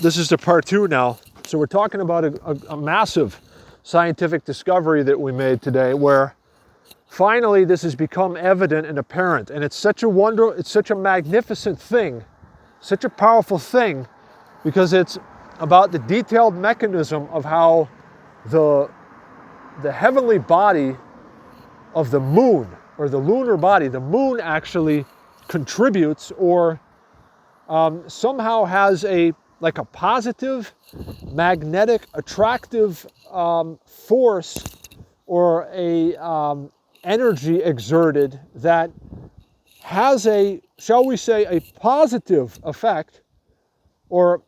This is the part 2 now. So we're talking about a massive scientific discovery that we made today, where finally this has become evident and apparent. And it's such a magnificent thing, such a powerful thing, because it's about the detailed mechanism of how the heavenly body of the moon, or the lunar body, the moon actually contributes or somehow has a positive magnetic attractive force, or a energy exerted that has a, shall we say, a positive effect, or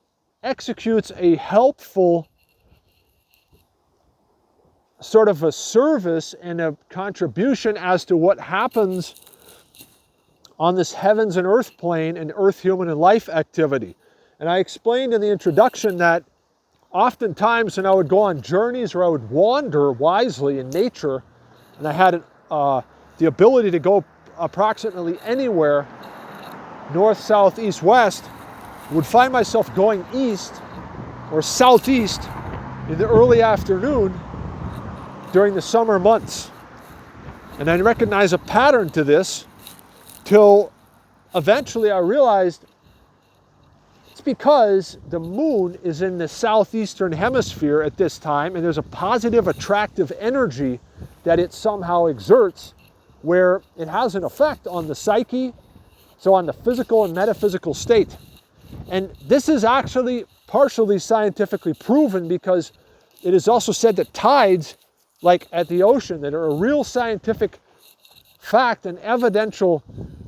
executes a helpful sort of a service and a contribution as to what happens on this heavens and earth plane and earth, human, and life activity. And I explained in the introduction that oftentimes when I would go on journeys, or I would wander wisely in nature, and I had the ability to go approximately anywhere, north, south, east, west, would find myself going east or southeast in the early afternoon during the summer months. And I recognize a pattern to this till eventually I realized it's because the moon is in the southeastern hemisphere at this time, and there's a positive attractive energy that it somehow exerts, where it has an effect on the psyche, so on the physical and metaphysical state. And this is actually partially scientifically proven, because it is also said that tides, like at the ocean, that are a real scientific fact and evidential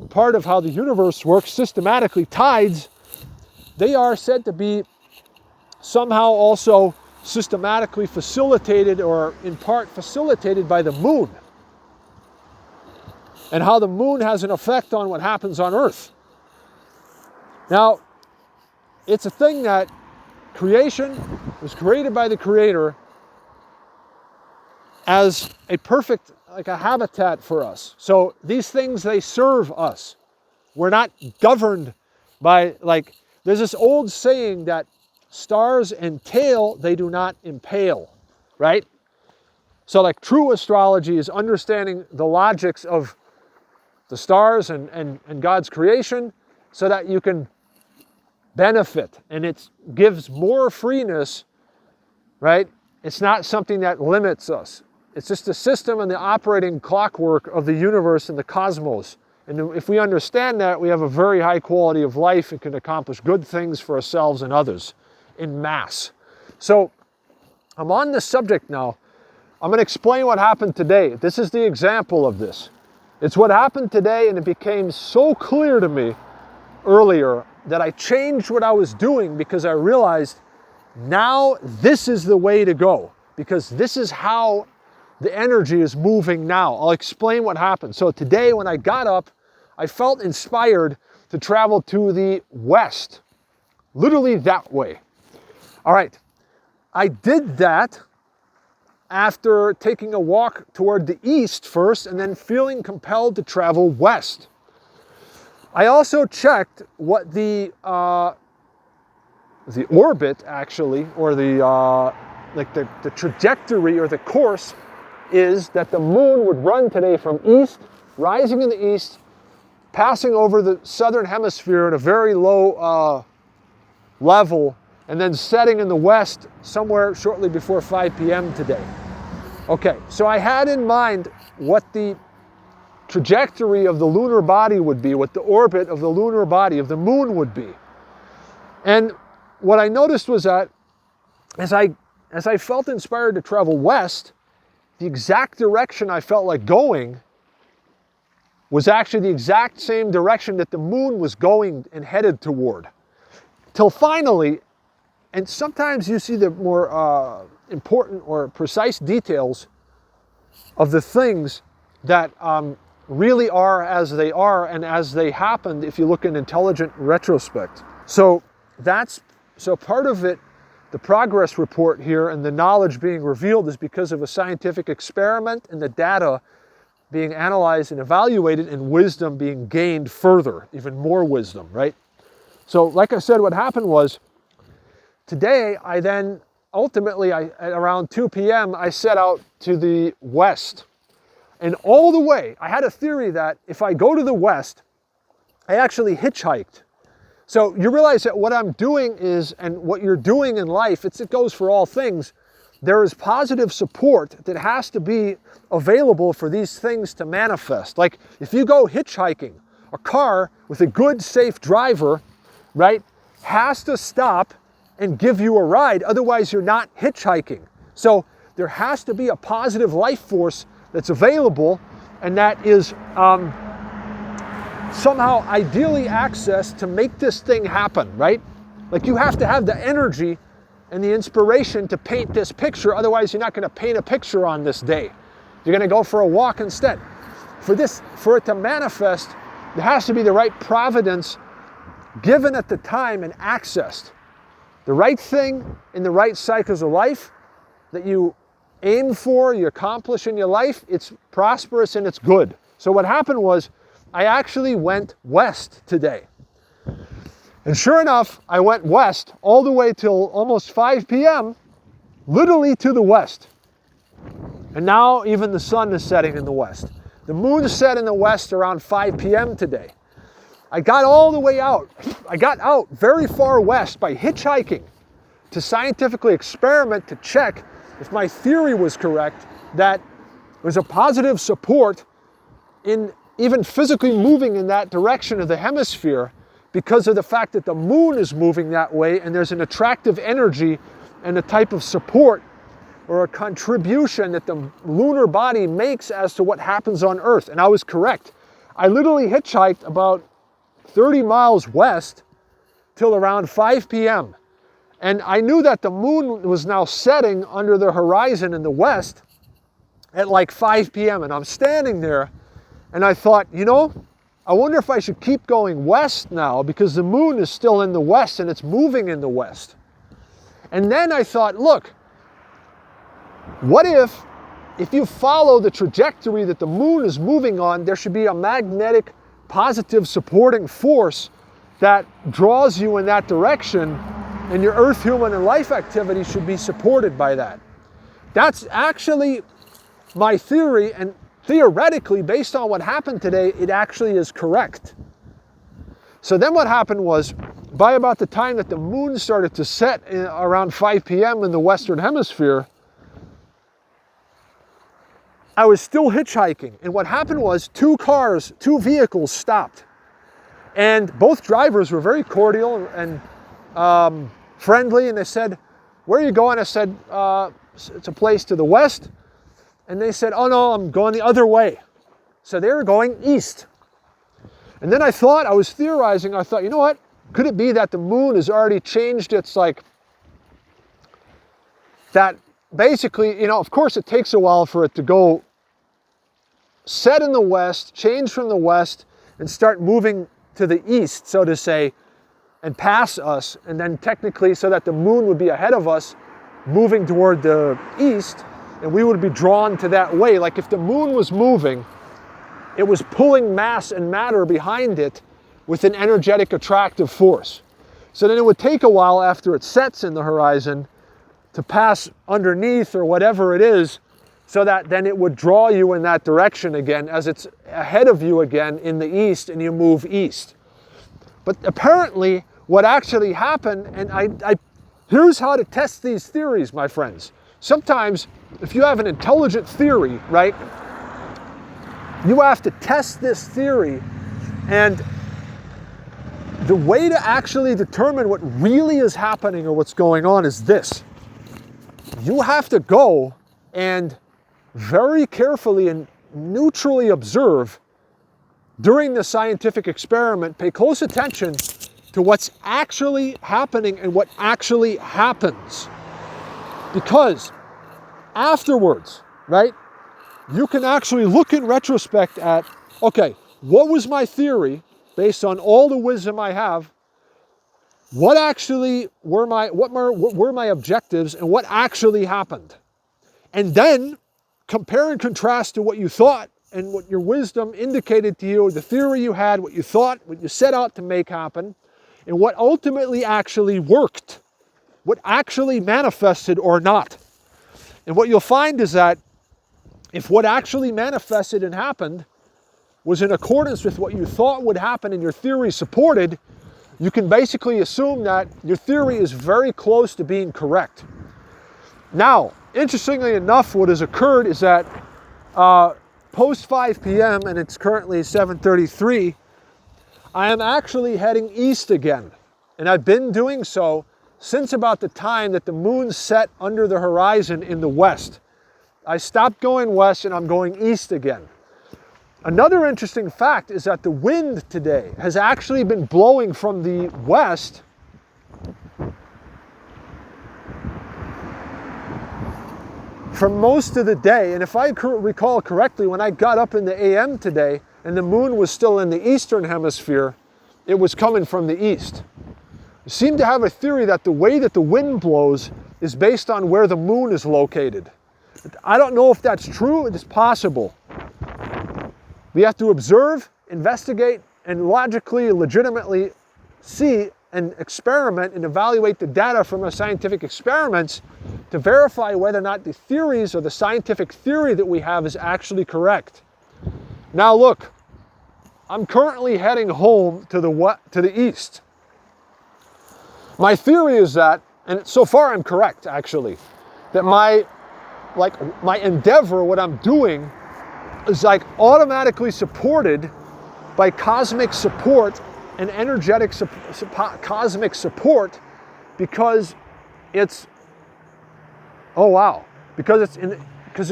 part of how the universe works systematically, tides, they are said to be somehow also systematically facilitated, or in part facilitated, by the moon, and how the moon has an effect on what happens on Earth. Now, it's a thing that creation was created by the Creator as a perfect, like a habitat for us. So these things, they serve us. We're not governed by, there's this old saying that stars entail, they do not impale, right? So true astrology is understanding the logics of the stars and God's creation, so that you can benefit, and it gives more freeness, right? It's not something that limits us. It's just the system and the operating clockwork of the universe and the cosmos. And if we understand that, we have a very high quality of life and can accomplish good things for ourselves and others in mass. So I'm on this subject now. I'm going to explain what happened today. This is the example of this. It's what happened today, and it became so clear to me earlier that I changed what I was doing, because I realized now this is the way to go, because this is how the energy is moving now. I'll explain what happened. So today when I got up, I felt inspired to travel to the west, literally that way. All right, I did that after taking a walk toward the east first, and then feeling compelled to travel west. I also checked what the orbit actually, or the trajectory or the course is that the moon would run today from east, rising in the east, passing over the southern hemisphere at a very low level, and then setting in the west somewhere shortly before 5 p.m. today. Okay, so I had in mind what the trajectory of the lunar body would be, what the orbit of the lunar body of the moon would be. And what I noticed was that as I felt inspired to travel west, the exact direction I felt like going was actually the exact same direction that the moon was going and headed toward. Till finally, and sometimes you see the more important or precise details of the things that really are as they are and as they happened if you look in intelligent retrospect. So part of it, the progress report here and the knowledge being revealed, is because of a scientific experiment and the data being analyzed and evaluated, and wisdom being gained further, even more wisdom, right? So like I said, what happened was, today, I then ultimately, at around 2 p.m., I set out to the west. And all the way, I had a theory that if I go to the west, I actually hitchhiked. So you realize that what I'm doing is, and what you're doing in life, it goes for all things, there is positive support that has to be available for these things to manifest. Like if you go hitchhiking, a car with a good, safe driver, right, has to stop and give you a ride. Otherwise, you're not hitchhiking. So there has to be a positive life force that's available, and that is somehow ideally accessed to make this thing happen, right? Like you have to have the energy and the inspiration to paint this picture. Otherwise, you're not going to paint a picture on this day. You're going to go for a walk instead. For it to manifest, there has to be the right providence given at the time and accessed. The right thing in the right cycles of life that you aim for, you accomplish in your life, it's prosperous and it's good. So what happened was, I actually went west today. And sure enough, I went west all the way till almost 5 p.m., literally to the west. And now even the sun is setting in the west. The moon set in the west around 5 p.m. today. I got all the way out. I got out very far west by hitchhiking to scientifically experiment to check if my theory was correct, that there's a positive support in even physically moving in that direction of the hemisphere because of the fact that the moon is moving that way, and there's an attractive energy and a type of support or a contribution that the lunar body makes as to what happens on Earth. And I was correct. I literally hitchhiked about 30 miles west till around 5 p.m. And I knew that the moon was now setting under the horizon in the west at like 5 p.m. And I'm standing there and I thought, you know, I wonder if I should keep going west now because the moon is still in the west and it's moving in the west. And then I thought, look, what if you follow the trajectory that the moon is moving on, there should be a magnetic, positive supporting force that draws you in that direction, and your earth, human, and life activity should be supported by that. That's actually my theory, and theoretically, based on what happened today, it actually is correct. So then what happened was, by about the time that the moon started to set around 5 p.m. in the Western Hemisphere, I was still hitchhiking. And what happened was two vehicles stopped. And both drivers were very cordial and friendly. And they said, "Where are you going?" I said, "It's a place to the west." And they said, "Oh no, I'm going the other way." So they were going east. And then I was theorizing, I thought, you know what? Could it be that the moon has already changed its that basically, you know, of course it takes a while for it to go set in the west, change from the west, and start moving to the east, so to say, and pass us, and then technically so that the moon would be ahead of us, moving toward the east, and we would be drawn to that way. Like if the moon was moving, it was pulling mass and matter behind it with an energetic attractive force. So then it would take a while after it sets in the horizon to pass underneath or whatever it is, so that then it would draw you in that direction again as it's ahead of you again in the east and you move east. But apparently what actually happened, and here's how to test these theories, my friends. Sometimes if you have an intelligent theory, right, you have to test this theory, and the way to actually determine what really is happening or what's going on is this. You have to go and very carefully and neutrally observe during the scientific experiment, pay close attention to what's actually happening and what actually happens. Because afterwards, right, you can actually look in retrospect at, okay, what was my theory based on all the wisdom I have? What actually were my objectives and what actually happened? And then compare and contrast to what you thought and what your wisdom indicated to you, the theory you had, what you thought, what you set out to make happen, and what ultimately actually worked. what actually manifested or not. And what you'll find is that if what actually manifested and happened was in accordance with what you thought would happen and your theory supported, you can basically assume that your theory is very close to being correct. Now, interestingly enough, what has occurred is that post 5 p.m., and it's currently 7:33, I am actually heading east again. And I've been doing so since about the time that the moon set under the horizon in the west. I stopped going west and I'm going east again. Another interesting fact is that the wind today has actually been blowing from the west for most of the day. And if I recall correctly, when I got up in the AM today and the moon was still in the eastern hemisphere, it was coming from the east. I seem to have a theory that the way that the wind blows is based on where the moon is located. I don't know if that's true. It is possible. We have to observe, investigate, and logically, legitimately see and experiment and evaluate the data from our scientific experiments to verify whether or not the theories or the scientific theory that we have is actually correct. Now look, I'm currently heading home to the east. My theory is that, and so far I'm correct actually, that my endeavor, what I'm doing, is like automatically supported by cosmic support and energetic cosmic support because it's, oh wow, because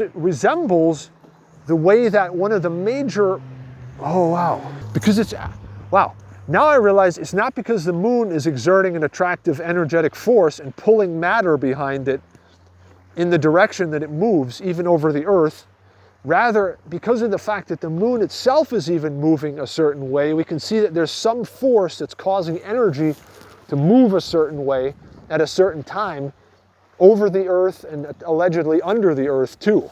it resembles the way that one of the major, oh wow, because it's, wow. Now I realize it's not because the moon is exerting an attractive energetic force and pulling matter behind it in the direction that it moves, even over the earth. Rather, because of the fact that the moon itself is even moving a certain way, we can see that there's some force that's causing energy to move a certain way at a certain time over the earth and allegedly under the earth too.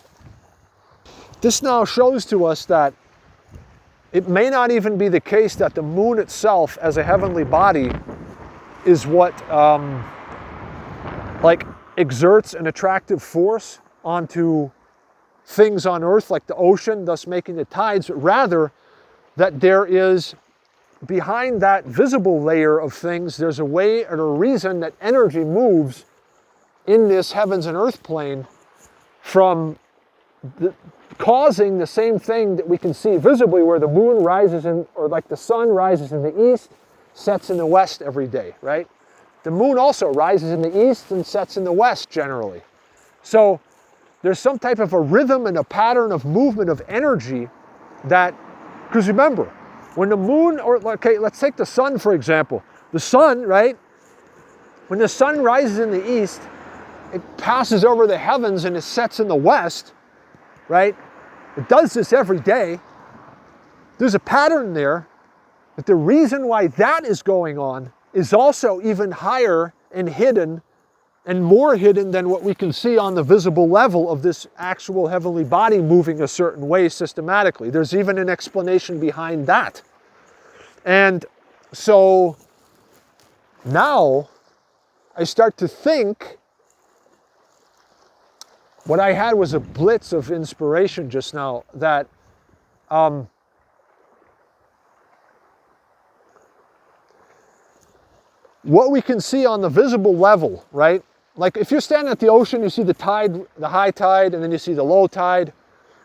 This now shows to us that it may not even be the case that the moon itself as a heavenly body is what exerts an attractive force onto things on earth like the ocean, thus making the tides, but rather that there is behind that visible layer of things, there's a way and a reason that energy moves in this heavens and earth plane from causing the same thing that we can see visibly where the moon rises in, or like the sun rises in the east, sets in the west every day, right? The moon also rises in the east and sets in the west generally. So there's some type of a rhythm and a pattern of movement of energy that, because remember, when the moon, or okay, let's take the sun for example. The sun, right? When the sun rises in the east, it passes over the heavens and it sets in the west, right? It does this every day. There's a pattern there, but the reason why that is going on is also even higher and hidden and more hidden than what we can see on the visible level of this actual heavenly body moving a certain way systematically. There's even an explanation behind that. And so now I start to think, what I had was a blitz of inspiration just now, that what we can see on the visible level, right? Like if you're standing at the ocean, you see the tide, the high tide, and then you see the low tide.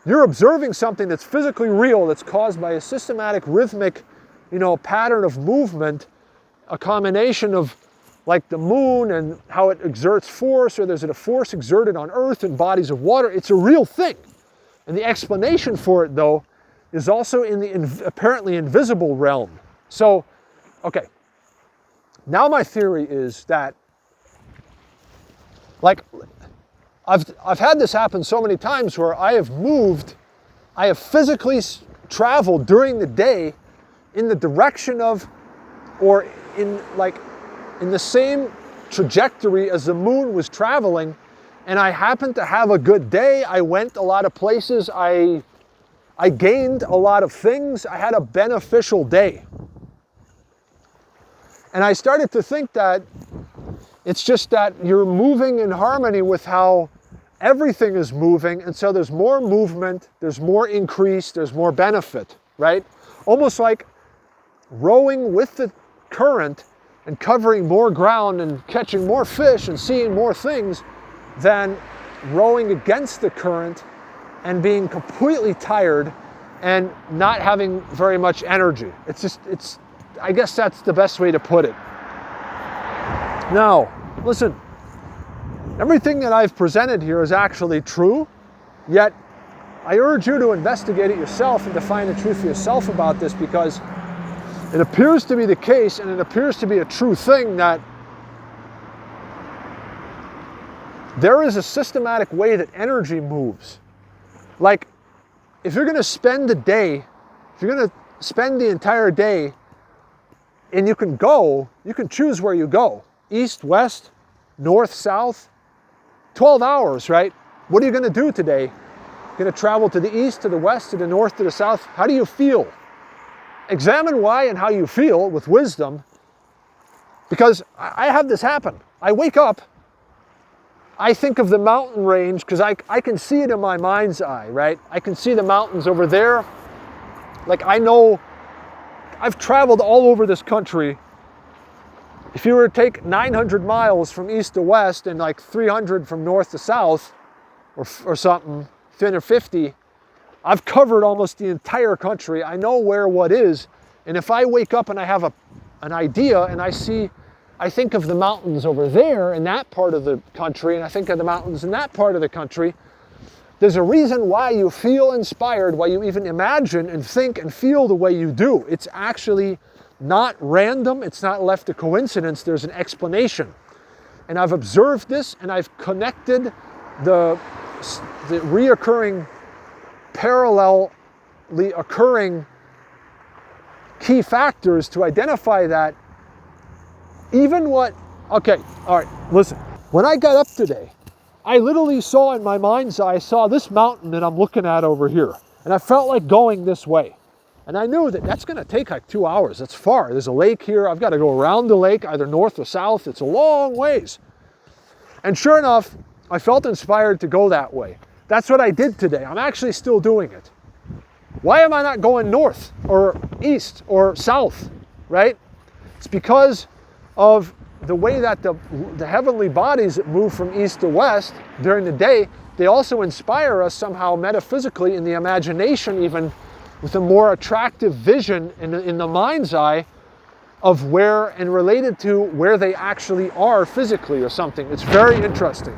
You're observing something that's physically real, that's caused by a systematic, rhythmic, pattern of movement, a combination of like the moon and how it exerts force, or there's a force exerted on earth and bodies of water. It's a real thing. And the explanation for it, though, is also in the apparently invisible realm. So, okay. Now my theory is that, like, I've had this happen so many times where I have physically traveled during the day in the direction of, or in the same trajectory as the moon was traveling, and I happened to have a good day. I went a lot of places. I gained a lot of things. I had a beneficial day. And I started to think that It's just that you're moving in harmony with how everything is moving, and so there's more movement, there's more increase, there's more benefit, right? Almost like rowing with the current and covering more ground and catching more fish and seeing more things than rowing against the current and being completely tired and not having very much energy. I guess that's the best way to put it. Now, listen, everything that I've presented here is actually true, yet I urge you to investigate it yourself and to find the truth for yourself about this, because it appears to be the case, and it appears to be a true thing, that there is a systematic way that energy moves. Like, if you're going to spend the day, if you're going to spend the entire day, and you can choose where you go. East, west, north, south, 12 hours, right? What are you going to do today? You're going to travel to the east, to the west, to the north, to the south. How do you feel? Examine why and how you feel with wisdom, because I have this happen. I wake up, I think of the mountain range, because I can see it in my mind's eye, right? I can see the mountains over there. Like, I know I've traveled all over this country. If you were to take 900 miles from east to west and like 300 from north to south or something, 350, I've covered almost the entire country. I know where what is. And if I wake up and I have an idea and I think of the mountains over there in that part of the country, and I think of the mountains in that part of the country, there's a reason why you feel inspired, why you even imagine and think and feel the way you do. It's actually not random. It's not left to coincidence. There's an explanation. And I've observed this, and I've connected the reoccurring, parallelly occurring key factors to identify that okay, all right, listen. When I got up today, I literally saw in my mind's eye, I saw this mountain that I'm looking at over here. And I felt like going this way. And I knew that that's going to take like 2 hours. That's far. There's a lake here. I've got to go around the lake, either north or south. It's a long ways. And sure enough, I felt inspired to go that way. That's what I did today. I'm actually still doing it. Why am I not going north or east or south, right? It's because of the way that the heavenly bodies that move from east to west during the day, they also inspire us somehow metaphysically in the imagination, even with a more attractive vision in the mind's eye of where, and related to where they actually are physically or something. It's very interesting.